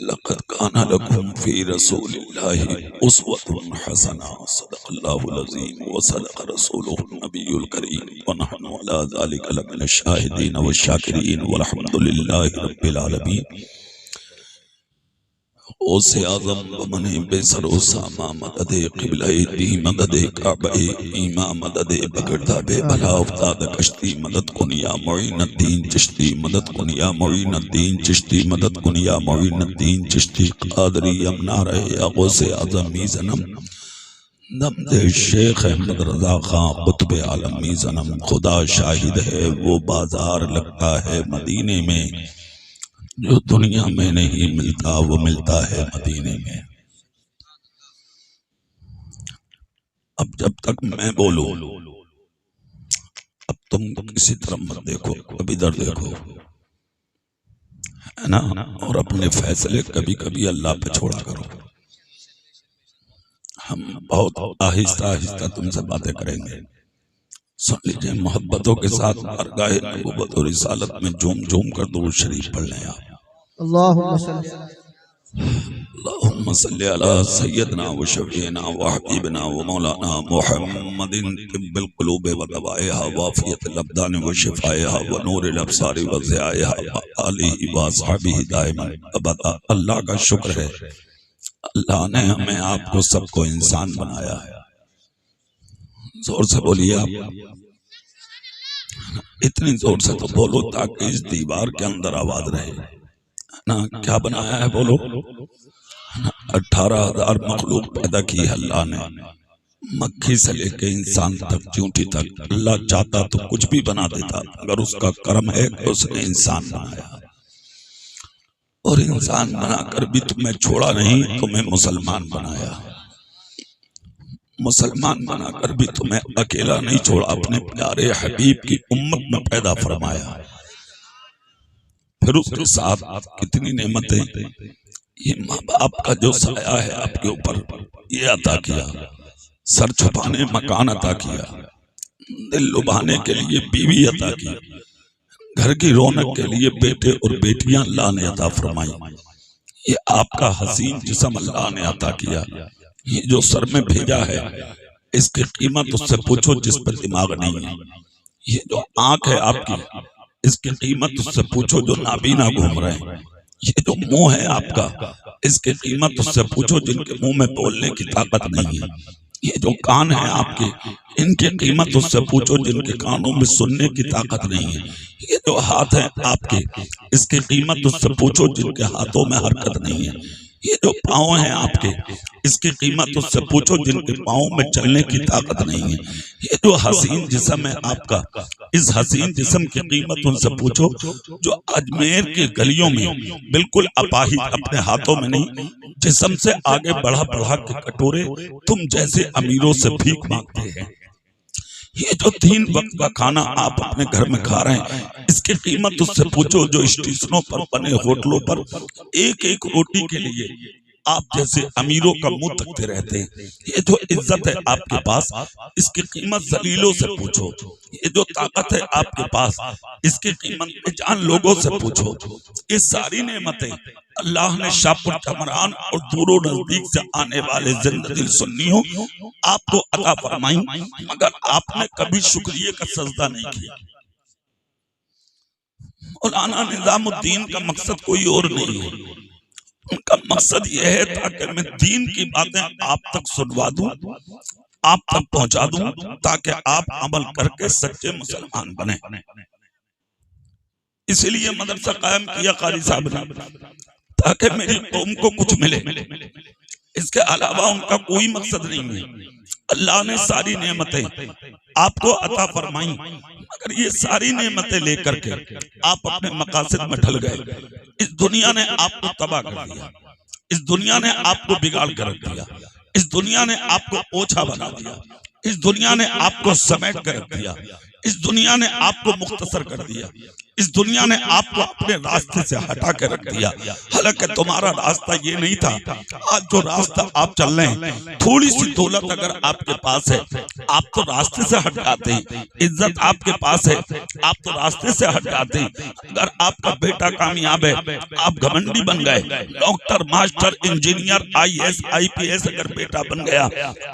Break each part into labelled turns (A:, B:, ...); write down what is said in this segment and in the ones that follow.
A: लक़द काना लकुम फ़ी रसूलिल्लाहि उस्वतुन हसना सदक़ल्लाहुल अज़ीम व सदक़ रसूलुहुन नबियुल करीम व नहनु अला ज़ालिका लमिनश शाहिदीन व शाकिरीन वल्हम्दुलिल्लाहि रब्बिल आलमीन। ओसे आज़म बमने बेसरो सामा मददे क़िबले दी मददे काबे ईमा मददे बगड़दा बे भला उफ्ताद कश्ती मदद कुनिया मोइनुद्दीन चिश्ती मदद कुनिया मोइनुद्दीन चिश्ती मदद कुनिया मोइनुद्दीन चिश्ती क़ादरी यमना रहे गौसे आज़म मी ज़नम दम दे शेख अहमद रज़ा खां कुतुब आलम मी ज़नम। खुदा शाहिद है वो बाजार लगता है मदीने में, जो दुनिया में नहीं मिलता वो मिलता है मदीने में। अब जब तक मैं बोलूं, अब तुम किसी तरफ मत देखो, अब इधर देखो, है ना। और अपने फैसले कभी कभी अल्लाह पे छोड़ा करो। हम बहुत आहिस्ता आहिस्ता तुमसे बातें करेंगे, सुन लीजिए। मोहब्बतों के साथ बारगाह नबूवत और रिसालत में झूम झूम कर दुरूद शरीफ पढ़ लें आप। अल्लाहुम्मा सल्ली अला सय्यदना व शफीना व हबीबना व मौलाना मुहम्मदिन तिब्बिल क़ुलूब व दवाइहा व आफियतिल अब्दान व शिफाइहा व नूरिल अब्सार व ज़ियाइहा व आलिहि व अस्हाबिहि दाइमन अबदा। अल्लाह का शुक्र है, अल्लाह ने हमें आपको सबको इंसान बनाया है। जोर से बोलिए आप, इतनी जोर से तो बोलो ताकि इस दीवार के अंदर आवाज रहे ना। क्या बनाया है बोलो? 18,000 मखलूक पैदा की है अल्लाह ने, मक्खी से लेके इंसान तक, चूंटी तक। अल्लाह चाहता तो कुछ भी बना देता, अगर उसका कर्म है कि उसने इंसान बनाया। और इंसान बनाकर भी तुम्हें छोड़ा नहीं, तुम्हें मुसलमान बनाया। मुसलमान बनाकर भी तुम्हें अकेला नहीं छोड़ा, अपने प्यारे हबीब की उम्मत में पैदा फरमाया। फिर उसके साथ कितनी नेमतें, ये माँ बाप का जो साया है आपके ऊपर, ये अता किया। सर छुपाने मकान अता किया, दिल लुभाने के लिए बीवी अता की, घर की रौनक के लिए बेटे और बेटियां अल्लाह ने अता फरमाई। ये आपका हसीन जिस्म अल्लाह ने अता किया। ये जो सर में भेजा है, इसकी कीमत उससे पूछो जिस पर दिमाग नहीं है। ये जो आंख है आपकी, इसकी कीमत उससे पूछो जो नाबीना घूम रहे हैं। ये जो मुंह है आपका, इसकी कीमत उससे पूछो जिनके मुंह में बोलने की ताकत नहीं है। ये जो कान है आपके, इनकी कीमत उससे पूछो जिनके कानों में सुनने की ताकत नहीं है। ये जो हाथ है आपके, इसकी कीमत उससे पूछो जिनके हाथों में हरकत नहीं है। ये जो पाँव हैं आपके, इसकी कीमत उससे पूछो जिनके पाँव में चलने की ताकत नहीं है। ये जो हसीन जिस्म है आपका, इस हसीन जिस्म की कीमत उनसे पूछो जो अजमेर की गलियों में बिल्कुल अपाहिज, अपने हाथों में नहीं, जिस्म से आगे बढ़ा बढ़ा के कटोरे तुम जैसे अमीरों से भीख मांगते हैं। ये जो 3 वक्त का खाना आप अपने घर में खा रहे हैं, इसकी कीमत उससे पूछो जो स्टेशनों पर बने होटलों पर एक एक रोटी के लिए आप जैसे अमीरों का मुंह तकते रहते हैं। ये जो इज्जत है आपके पास, इसकी कीमत जलीलों से पूछो। ये जो ताकत है आपके पास, इसकी कीमत बेजान लोगों से पूछो। ये सारी नेमतें अल्लाह ने शाहपुर चमरान और दूरों नजदीक से आने वाले जिंदगी सुन्नियों आपको अता फरमाई, मगर आपने कभी शुक्रिया का सजदा नहीं किया। मौलाना निजामुद्दीन का मकसद कोई और नहीं है, उनका मकसद यह है ताकि मैं दीन की बातें आप तक सुनवा दूं, आप तक पहुंचा दूं, ताकि आप अमल करके सच्चे मुसलमान बने। इसीलिए मदरसा कायम किया कारी साहब ने, ताकि मेरी कौम को कुछ मिले। इसके अलावा उनका कोई मकसद नहीं है। अल्लाह ने सारी नेमतें आपको अता फरमाई, मगर ये सारी नेमतें लेकर के आप अपने मकासद में ढल गए। इस दुनिया ने आपको तबाह कर दिया, इस दुनिया ने आपको बिगाड़ कर रख दिया, इस दुनिया ने आपको ओछा बना दिया, इस दुनिया ने आपको समेट कर रख दिया, इस दुनिया ने आपको मुख्तसर कर दिया, इस दुनिया ने आपको अपने रास्ते से हटा के रख दिया। हालांकि तुम्हारा रास्ता ये नहीं था। आज जो रास्ता आप चल रहे हैं, थोड़ी सी दौलत अगर आपके पास है, आप तो रास्ते से हट जाते हैं। इज्जत आपके पास है, आप तो रास्ते से हट जाते हैं। अगर आपका बेटा कामयाब है, आप घमंडी बन गए। Doctor, master, engineer, IAS, IPS अगर बेटा बन गया,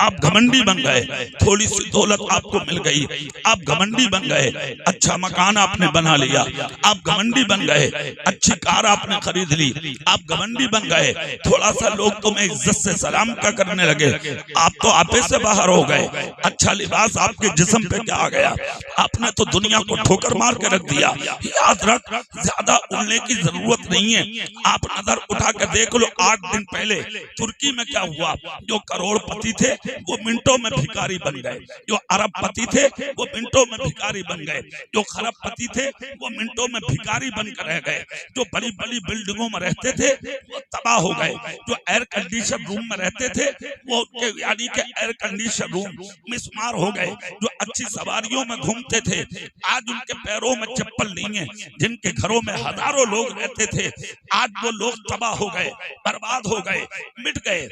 A: आप घमंडी बन गए। थोड़ी सी दौलत आपको मिल गई, आप घमंडी बन गए। अच्छा मकान आपने बना लिया, आप घमंडी बन गए। अच्छी कार आपने खरीद ली, आप घमंडी बन गए। थोड़ा सा लोग तुम्हें इज्जत से सलाम क्या करने लगे, आप तो आपे से बाहर हो गए। अच्छा लिबास आपके जिस्म पे क्या आ गया, आपने तो दुनिया को ठोकर मार के रख दिया। याद रख, ज्यादा उड़ने की जरूरत नहीं है। आप नजर उठा कर देख लो, 8 दिन पहले तुर्की में क्या हुआ। जो करोड़पति थे वो मिनटों में भिखारी बन गए। जो अरबपति थे वो मिनटों में भिखारी बन गए। जो खरबपति थे वो मिनटों में भिखारी बनकर रह गए। जो बड़ी बड़ी बिल्डिंगों में रहते थे वो तबाह हो गए। जो एयर कंडीशन रूम में रहते थे वो उनके यानी कि एयर कंडीशन रूम मिसमार हो गए। जो अच्छी सवारियों में घूमते थे आज उनके पैरों में चप्पल नहीं है। जिनके घरों में हजारों लोग रहते थे आज वो लोग तबाह हो गए, बर्बाद हो गए, मिट गए।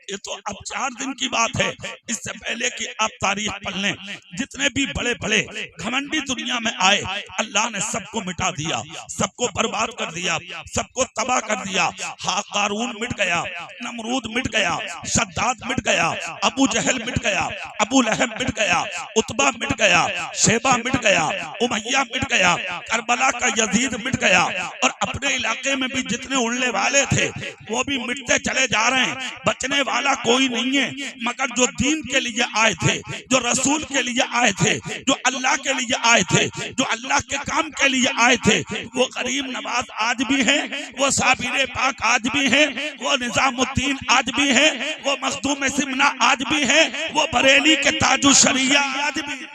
A: ये तो अब 4 दिन की बात है। इससे पहले कि आप तारीख पढ़ लें, जितने भी बड़े बड़े घमंडी दुनिया में आए, अल्लाह ने सबको मिटा दिया, सबको बर्बाद कर दिया, सबको तबाह कर दिया। हाँ, कारून मिट गया, नमरूद मिट गया, शद्दाद मिट गया, अबू जहल मिट गया, अबू लहब मिट गया, उतबा मिट गया, शेबा मिट गया, उमैया मिट गया, करबला का यजीद मिट गया। और अपने इलाके में भी जितने उड़ने वाले थे वो भी मिटते चले जा रहे हैं। बचने वाला कोई नहीं है। मगर जो दीन के लिए आए थे, जो रसूल के लिए आए थे, जो अल्लाह के लिए आए थे, जो अल्लाह के काम के लिए आए थे, वो करीम नवाज आज भी हैं, वो साबिर पाक आज भी हैं, वो निजामुद्दीन आज भी हैं, वो मखदूम सिमना आज भी हैं, वो बरेली के ताजु शरिया आज भी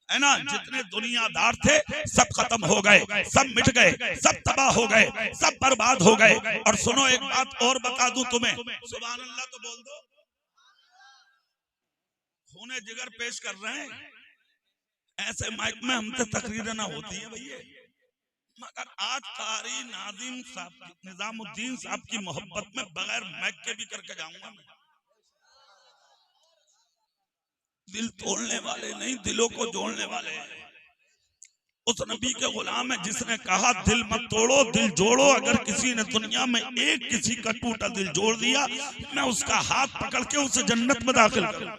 A: है ना। जितने दुनियादार थे सब खत्म हो गए, सब मिट गए, सब तबाह हो गए, सब बर्बाद हो गए। और सुनो एक बात और बता दूं तुम्हें, सुभान अल्लाह तो बोल दो। खूने जिगर पेश कर रहे हैं, ऐसे माइक में हमसे तकरीरें ना होती है भैया। मगर आज कारी नाजिम साहब, निजामुद्दीन साहब की मोहब्बत में बगैर माइक के भी करके जाऊंगा मैं। दिल तोड़ने वाले नहीं, दिलों को जोड़ने वाले हैं। उस नबी के गुलाम है जिसने कहा दिल मत तोड़ो, दिल जोड़ो। अगर किसी ने दुनिया में एक किसी का टूटा दिल जोड़ दिया, मैं उसका हाथ पकड़ के उसे जन्नत में दाखिल करूं।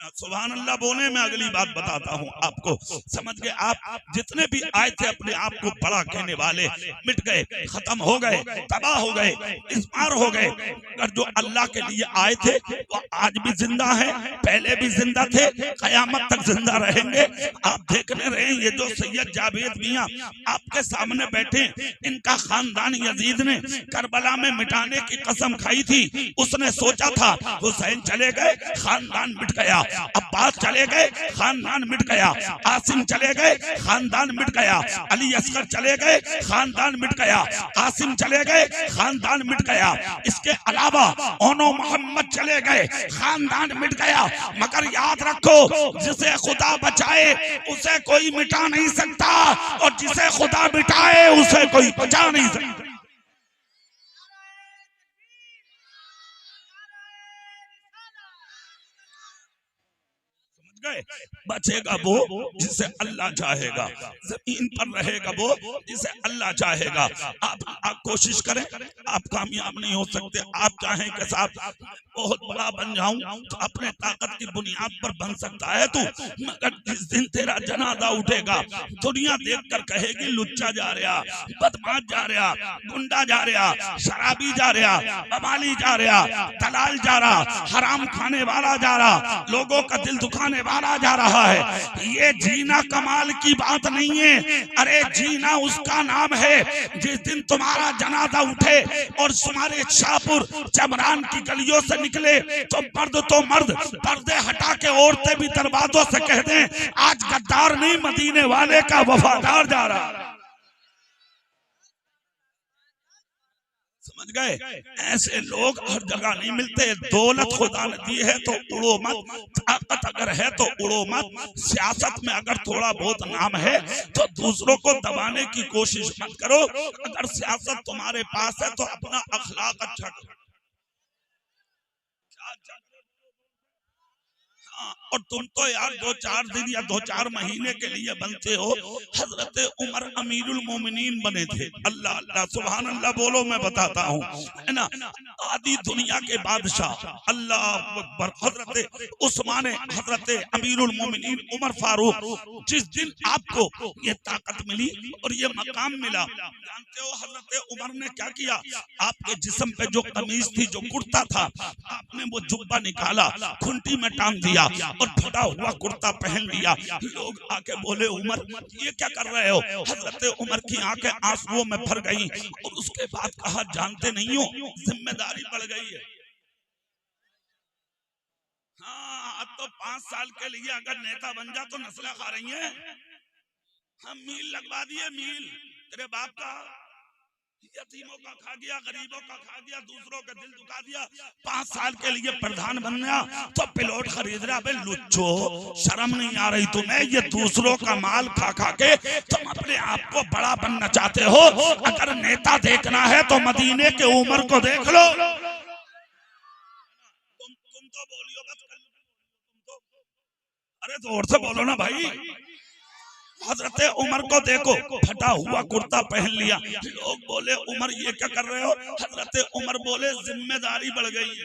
A: सुभान अल्लाह बोले। मैं अगली बात बताता हूँ आपको, समझ गए आप। जितने भी आए थे अपने आप को बड़ा कहने वाले मिट गए, खत्म हो गए, तबाह हो गए, इस्मार हो गए। अगर जो अल्लाह के लिए आए थे वो आज भी जिंदा है, पहले भी जिंदा थे, कयामत तक जिंदा रहेंगे। आप देखने रहे ये जो सैयद जावेद मियां आपके सामने बैठे, इनका खानदान यजीद ने करबला में मिटाने की कसम खाई थी। उसने सोचा था हुसैन चले गए, खानदान मिट गया, अब्बास चले गए, खानदान मिट गया, आसिम चले गए, खानदान मिट गया, अली असगर चले गए, खानदान मिट गया, कासिम चले गए, खानदान मिट गया। इसके अलावा ओनो मोहम्मद चले गए, खानदान मिट गया। मगर याद रखो, जिसे खुदा बचाए उसे कोई मिटा नहीं सकता, और जिसे खुदा मिटाए उसे कोई बचा नहीं सकता। बचेगा वो जिसे अल्लाह चाहेगा, जमीन पर रहेगा वो जिसे अल्लाह चाहेगा। आप कोशिश करें, आप कामयाब नहीं हो सकते। आप चाहें कि साहब बहुत बड़ा बन जाऊं, तो अपने ताकत की बुनियाद पर बन सकता है तू। मगर जिस दिन तेरा जनाजा उठेगा, दुनिया देखकर कहेगी लुच्चा जा रहा, बदमाश जा रहा, गुंडा जा रहा, शराबी जा रहा, बवाली जा रहा, दलाल जा रहा, हराम खाने वाला जा रहा, लोगों का दिल दुखाने वाला जा रहा है। ये जीना कमाल की बात नहीं है। अरे जीना उसका नाम है जिस दिन तुम्हारा जनाजा उठे और तुम्हारे शाहपुर चमरान की गलियों से निकले तो मर्द पर्दे हटा के औरतें भी दरवाजों से कह दें आज गद्दार नहीं, मदीने वाले का वफादार जा रहा। समझ गए? ऐसे लोग हर जगह नहीं मिलते। दौलत खुदा ने दी है तो उड़ो मत, ताकत अगर है तो उड़ो मत। सियासत में अगर थोड़ा बहुत नाम है तो दूसरों को दबाने की कोशिश मत करो। अगर सियासत तुम्हारे पास है तो अपना अखलाक अच्छा करो। और तुम तो यार 2-4 दिन या 2-4 महीने के लिए बनते हो। हजरत उमर अमीरुल मोमिनीन बने थे। अल्लाह अल्लाह सुभान अल्लाह बोलो, मैं बताता हूँ, है ना। आदि दुनिया के बादशाह अल्लाह अकबर हजरत उस्मान, हजरत अमीरुल मोमिनीन उमर फारूक, जिस दिन आपको ये ताकत मिली और ये मकाम मिला, जानते हो हजरत उमर ने क्या किया? आपके जिस्म पे जो कमीज थी, जो कुर्ता था, आपने वो जुब्बा निकाला, खुंटी में टांग दिया और फटा हुआ कुर्ता पहन लिया। लोग आके बोले, उमर ये क्या कर रहे हो? हजरत उमर की आंखें आंसुओं में भर गई और उसके बाद कहा, जानते नहीं हो जिम्मेदारी बढ़ गई है। हाँ, अब तो 5 साल के लिए अगर नेता बन जा तो नस्लें खा रही हैं। हम मील लगवा दिए, मील तेरे बाप का, यतीमों का खा गया, गरीबों का खा गया, दूसरों का दिल दुखा दिया। 5 साल के लिए प्रधान बनना तो पिलोट खरीद रहा। बे लुच्चो, शर्म नहीं आ रही तुम्हें? ये दूसरों का माल खा खा के तुम अपने आप को बड़ा बनना चाहते हो। अगर नेता देखना है तो मदीने के उमर को देख लो। तुम तो बोलियो बस, अरे जोर से बोलो ना भाई। हजरत उमर को देखो, फटा हुआ कुर्ता पहन लिया। लोग बोले, उमर ये क्या कर रहे हो? हजरत उमर बोले, जिम्मेदारी बढ़ गई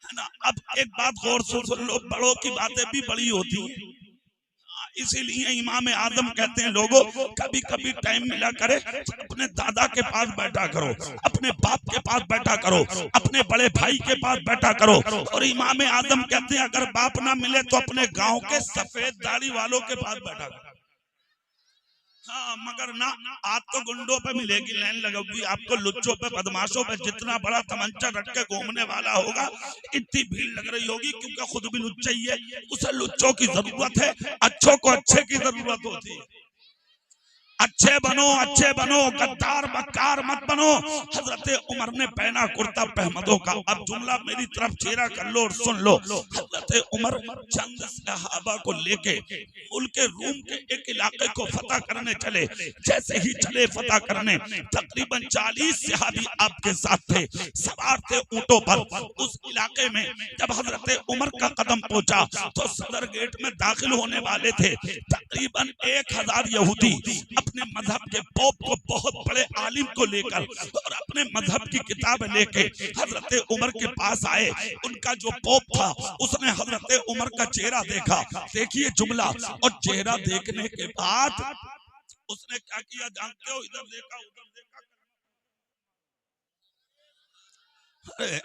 A: है ना। अब एक बात गौर से सुन लो, बड़ों की बातें भी बड़ी होती है। इसीलिए इमाम आदम कहते हैं, लोगों कभी कभी टाइम मिला करे तो अपने दादा के पास बैठा करो, अपने बाप के पास बैठा करो, अपने बड़े भाई के पास बैठा करो। और इमाम आदम कहते हैं, अगर बाप ना मिले तो अपने गांव के सफेद दाढ़ी वालों के पास बैठा करो। हाँ, मगर ना, आज तो गुंडों पे मिलेगी लाइन लगोगी आपको, लुच्चों पे, बदमाशों पे। जितना बड़ा तमंचा रख के घूमने वाला होगा, इतनी भीड़ लग रही होगी, क्योंकि खुद भी लुच्चा ही है। उसे लुच्चों की जरूरत है, अच्छों को अच्छे की जरूरत होती है। अच्छे बनो, अच्छे बनो, गद्दार बक्कार मत बनो। हजरत उमर ने पहना कुर्ता पहमदों का। अब जुमला मेरी तरफ चेहरा कर लो और सुन लो। हजरत उमर चंद सहाबा को लेके मुल्क रूम के एक इलाके को फतह करने चले। जैसे ही चले फतह करने, तकरीबन 40 सहाबी आपके साथ थे, सवार थे ऊंटों पर। उस इलाके में जब हजरत उमर का कदम पहुंचा तो सदर गेट में दाखिल होने वाले थे तकरीबन 1000 यहूदी, अपने मजहब के पोप को, बहुत बड़े आलिम को लेकर और अपने मजहब की किताब लेके हजरत उमर के पास आए। उनका जो पोप था उसने हजरत उमर का चेहरा देखा। देखिए जुमला, और चेहरा देखने के बाद उसने क्या किया जानते हो? इधर देखा, उधर देखा,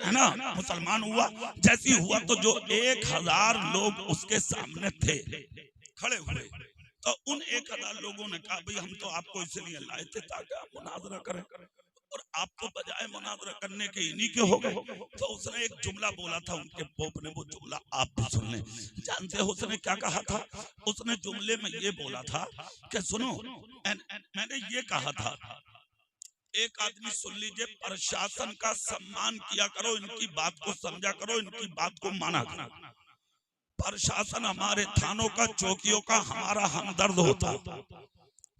A: है ना, मुसलमान हुआ। जैसी हुआ तो जो 1000 लोग उसके सामने थे खड़े हुए, तो उन 1000 लोगों ने कहा, भाई हम तो आपको इसलिए लाए थे ताकि आप मुनाजरा करें, और आप तो बजाय मुनाजरा करने के इन्हीं के हो गए। तो उसने एक जुमला बोला था उनके पोप ने, वो जुमला आप भी सुन लें। जानते हो उसने क्या कहा था? उसने जुमले में ये बोला था कि सुनो, मैंने ये कहा था, एक आदमी सुन लीजिए, प्रशासन का सम्मान किया करो, इनकी बात को समझा करो, इनकी बात को माना करो। प्रशासन हमारे थानों का, चौकियों का हमारा हमदर्द होता,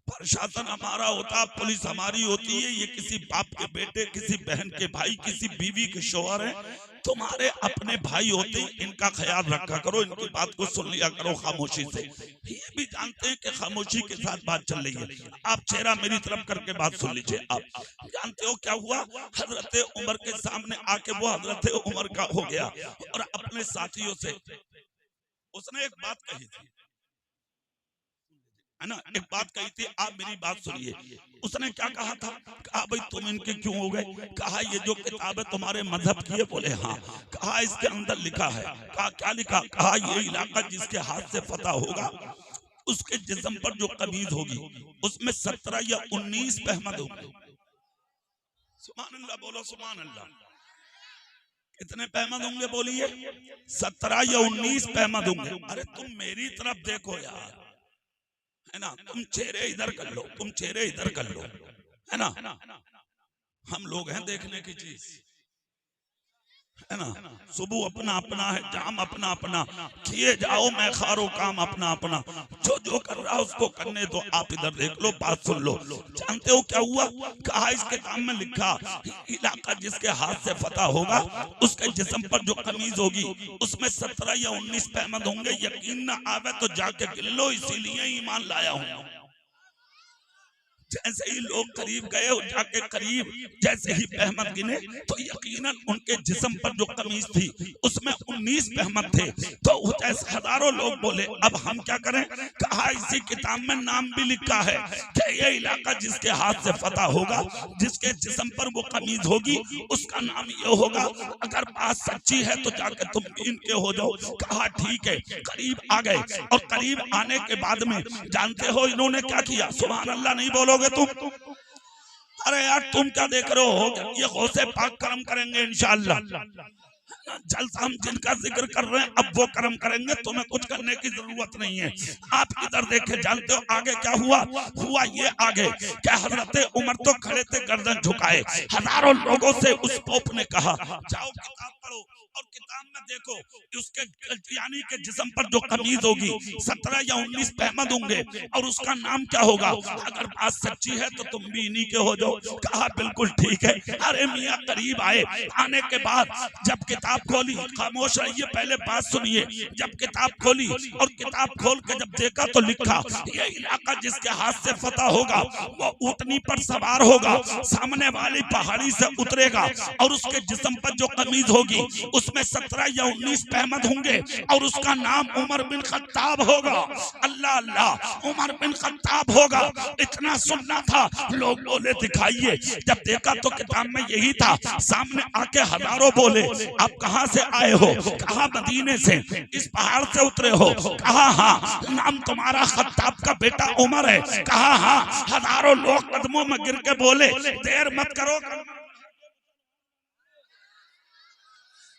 A: प्रशासन हमारा होता, पुलिस हमारी होती है। ये किसी बाप के बेटे, किसी बहन के भाई, किसी बीवी के शौहर है, तुम्हारे अपने भाई होते हैं। इनका ख्याल रखा करो, इनकी बात को सुन लिया करो खामोशी से। ये भी जानते हैं कि खामोशी के साथ बात चल रही है। आप चेहरा मेरी तरफ करके बात सुन लीजिए। आप जानते हो क्या हुआ? हजरत उमर के सामने आके वो हजरत उमर का हो गया और अपने साथियों से उसने एक बात कही थी, है ना, एक बात कही थी। आप मेरी बात सुनिए। उसने क्या कहा था? कहा, भाई तुम इनके क्यों हो गए? कहा, ये जो किताब है तुम्हारे मजहब की है? बोले हाँ। कहा, इसके अंदर लिखा है। कहा, क्या लिखा? कहा, ये इलाका जिसके हाथ से फतह होगा उसके जिस्म पर जो कमीज होगी उसमें 17 या 19 पहमद होंगे। सुभान अल्लाह बोलो, सुभान अल्लाह। कितने पहमद होंगे बोलिए? 17 या 19 पहमद होंगे। अरे तुम मेरी तरफ देखो यार, है ना, तुम चेहरे इधर कर लो, तुम चेहरे इधर कर लो, है ना। हम लोग हैं देखने की चीज। है ना। सुबह अपना अपना है, जाम अपना अपना, किए जाओ मैं खारो काम अपना अपना, जो जो कर रहा उसको करने दो। आप इधर देख लो, बात सुन लो। जानते हो क्या हुआ? कहा इस किताब में लिखा, इलाका जिसके हाथ से फतह होगा उसके जिस्म पर जो कमीज होगी उसमें 17 या 19 पैमद होंगे। यकीन ना आवे तो जाके गिन लो, इसीलिए ईमान लाया हूं। जैसे ही लोग करीब गए, जाके करीब जैसे ही पहमत गिने तो यकीनन उनके जिस्म पर जो कमीज थी उसमें 19 पहमत थे। तो जैसे हजारों लोग बोले अब हम क्या करें? कहा इसी किताब में नाम भी लिखा है कि ये इलाका जिसके हाथ से फतह होगा, जिसके जिस्म पर वो कमीज होगी, उसका नाम ये होगा। अगर बात सच्ची है तो जाके तुम भी इनके हो जाओ। कहा ठीक है। करीब आ गए और करीब आने के बाद में जानते हो इन्होंने क्या किया? सुभान अल्लाह नहीं बोलोगे तुम? अरे यार तुम क्या देख रहे हो? ये गौसे पाक करम करेंगे इंशाअल्लाह। जल्द हम जिनका जिक्र कर रहे हैं अब वो कर्म करेंगे, तुम्हें कुछ करने की जरूरत नहीं है। आप इधर देखे, जानते हो आगे क्या हुआ? हुआ ये आगे क्या हजरत उमर तो खड़े थे गर्दन झुकाए। हजारों लोगों से उस पोप ने कहा जाओ किताब पढ़ो और किताब में देखो उसके यानी के जिस्म पर जो कमीज होगी 17 या 19 पहमद होंगे और उसका नाम क्या होगा। अगर बात सच्ची है तो तुम भी इन्हीं के हो जाओ। कहा बिल्कुल ठीक है। अरे मियाँ करीब आए, आने के बाद जब किताब खोली, खामोश रहिए पहले बात सुनिए। जब किताब खोली और किताब खोल के जब देखा तो लिखा ये इलाका जिसके हाथ से फतह होगा वो ऊँटनी पर सवार होगा, सामने वाली पहाड़ी से उतरेगा और उसके जिस्म पर जो कमीज होगी उसमें 17 या 19 पहमद होंगे और उसका नाम उमर बिन खत्ताब होगा। अल्लाह अल्लाह, उमर बिन खत्ताब होगा। इतना सुनना था, लोग बोले दिखाइए। जब देखा तो किताब में यही था। सामने आके हजारों बोले आप कहां से आए हो? कहा मदीने से। इस पहाड़ से उतरे हो? कहा हाँ। नाम तुम्हारा खत्ताब का बेटा उमर है? कहा हाँ। हजारों लोग कदमों में गिर के बोले देर मत करो।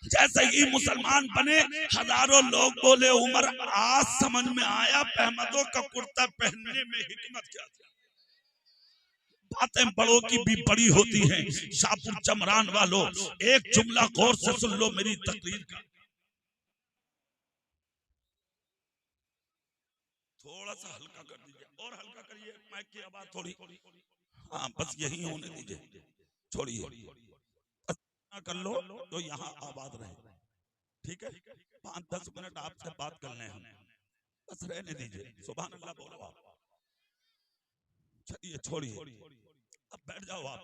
A: जैसे ही मुसलमान बने हजारों लोग बोले उमर आज समझ में आया पहमदों का कुर्ता पहनने में हिकमत क्या थी। बातें बड़ों की भी बड़ी होती हैं। शाहपुर चमरान वालों एक जुमला गौर से सुन लो मेरी तकरीर का। थोड़ा सा हल्का कर दीजिए और हल्का करिए माइक की आवाज थोड़ी। हाँ बस यही होने दीजिए, छोड़िए कर लो तो यहाँ आबाद रहे। ठीक है, 5-10 मिनट आपसे बात करने हैं, बस रहने दीजिए। सुभान अल्लाह बोलो आप। चलिए छोड़िए, अब बैठ जाओ आप।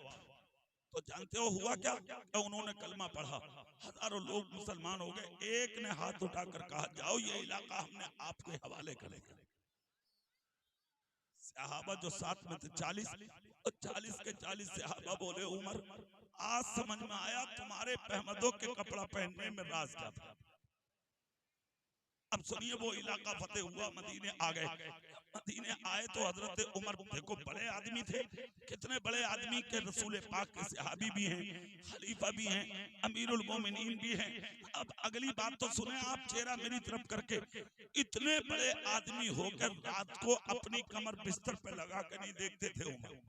A: तो जानते हो हुआ क्या? उन्होंने कलमा पढ़ा, हजारों लोग मुसलमान हो गए। एक ने हाथ उठाकर कहा जाओ ये इलाका हमने आपके हवाले करेंगे। सहाबा जो साथ में थे 40 और 40 के 40 सहाबा बोले उमर आज समझ में आया तुम्हारे पहमदों के कपड़ा पहनने में राज क्या था। अब सुनिए वो इलाका फतेह हुआ, मदीने आ गए। मदीने आए तो हजरत उमर देखो बड़े आदमी थे, कितने बड़े आदमी के रसूल पाक के सहाबी भी हैं, खलीफा भी हैं, अमीरुल मोमिनीन भी हैं। अब अगली बात तो सुने आप, चेहरा मेरी तरफ करके। इतने बड़े आदमी होकर रात को अपनी कमर बिस्तर पे लगा के नहीं देखते थे उमर।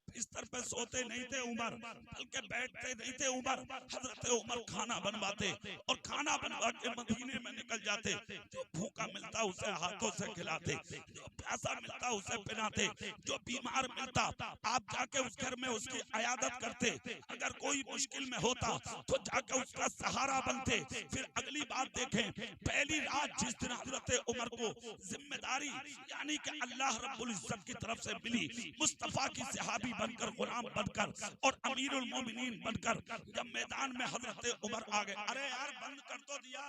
A: बिस्तर पे सोते नहीं थे उमर, बल्कि बैठते नहीं थे उमर। हजरत उमर खाना बनवाते और खाना बनवा के मदीने में निकल जाते। जो भूखा मिलता उसे हाथों से खिलाते, जो प्यासा मिलता उसे पिलाते, जो बीमार मिलता आप जाके उस घर में उसकी अयादत करते। अगर कोई मुश्किल में होता तो जाके उसका सहारा बनते। फिर अगली बात देखें, पहली रात जिस दिन हजरत उमर को जिम्मेदारी यानी कि अल्लाह रब्बुल इज्जत की तरफ से मिली, मुस्तफा की सहाबी बनकर, गुलाम बनकर और अमीरुल मोमिनीन बनकर जब मैदान में हजरत उमर आ गए। अरे यार बंद कर तो दिया,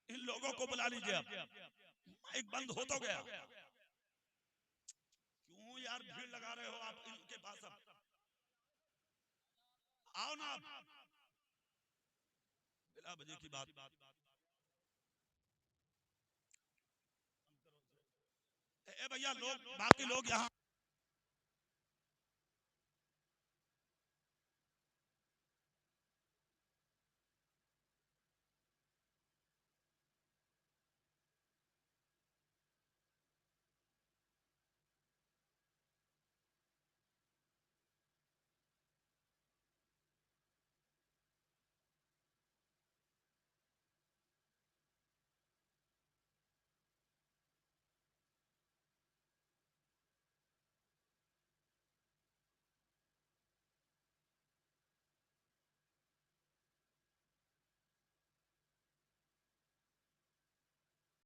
A: इन लोगों को बुला लीजिए। अब माइक बंद हो तो गया, क्यों यार भीड़ लगा रहे हो आप इनके पास? अब आओ ना, बिला बजे की बात। ए भैया लोग, बाकी लोग यहाँ